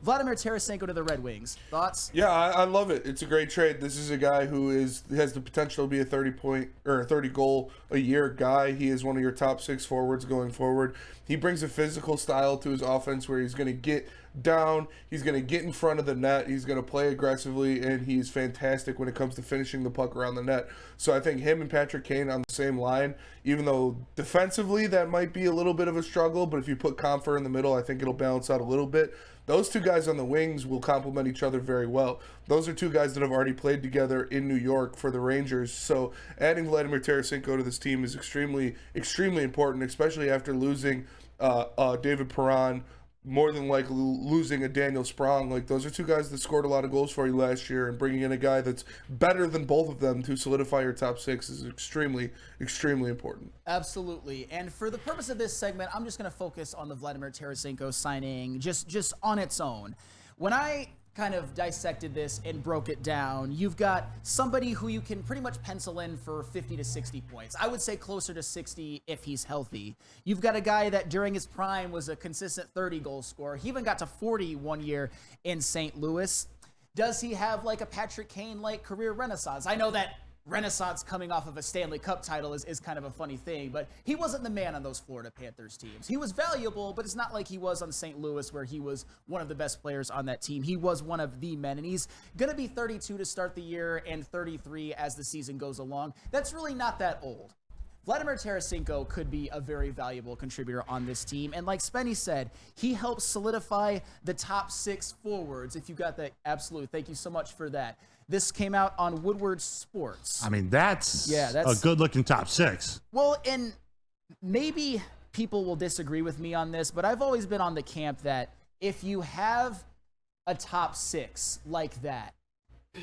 Vladimir Tarasenko to the Red Wings. Thoughts? Yeah, I love it. It's a great trade. This is a guy who has the potential to be a 30-point or a 30-goal a year guy. He is one of your top 6 forwards going forward. He brings a physical style to his offense where he's going to get down, he's going to get in front of the net, he's going to play aggressively, and he's fantastic when it comes to finishing the puck around the net. So I think him and Patrick Kane on the same line, even though defensively that might be a little bit of a struggle, but if you put Comfer in the middle, I think it'll balance out a little bit. Those two guys on the wings will complement each other very well. Those are two guys that have already played together in New York for the Rangers. So adding Vladimir Tarasenko to this team is extremely, extremely important, especially after losing David Perron, more than likely losing a Daniel Sprong. Like, those are two guys that scored a lot of goals for you last year, and bringing in a guy that's better than both of them to solidify your top 6 is extremely, extremely important. Absolutely. And for the purpose of this segment, I'm just going to focus on the Vladimir Tarasenko signing just on its own. When I kind of dissected this and broke it down, you've got somebody who you can pretty much pencil in for 50 to 60 points. I would say closer to 60 if he's healthy. You've got a guy that during his prime was a consistent 30-goal scorer. He even got to 40 one year in St. Louis. Does he have like a Patrick Kane-like career renaissance? I know that renaissance coming off of a Stanley Cup title is kind of a funny thing, but he wasn't the man on those Florida Panthers teams. He was valuable, but it's not like he was on St. Louis where he was one of the best players on that team. He was one of the men, and he's going to be 32 to start the year and 33 as the season goes along. That's really not that old. Vladimir Tarasenko could be a very valuable contributor on this team. And like Spenny said, he helps solidify the top 6 forwards. If you got that, absolutely. Thank you so much for that. This came out on Woodward Sports. I mean, that's a good-looking top 6. Well, and maybe people will disagree with me on this, but I've always been on the camp that if you have a top 6 like that,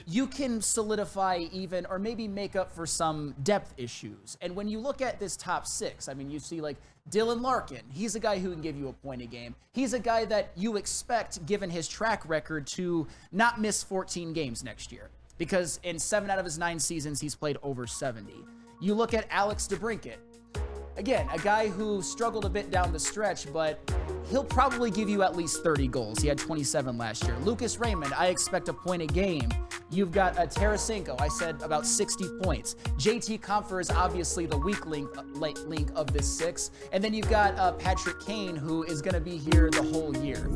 you can solidify even or maybe make up for some depth issues. And when you look at this top 6, I mean, you see like Dylan Larkin. He's a guy who can give you a point a game. He's a guy that you expect, given his track record, to not miss 14 games next year, because in 7 out of his 9 seasons, he's played over 70. You look at Alex DeBrincat. Again, a guy who struggled a bit down the stretch, but he'll probably give you at least 30 goals. He had 27 last year. Lucas Raymond, I expect a point a game. You've got Tarasenko, I said about 60 points. JT Compher is obviously the weak link of this 6. And then you've got Patrick Kane, who is going to be here the whole year.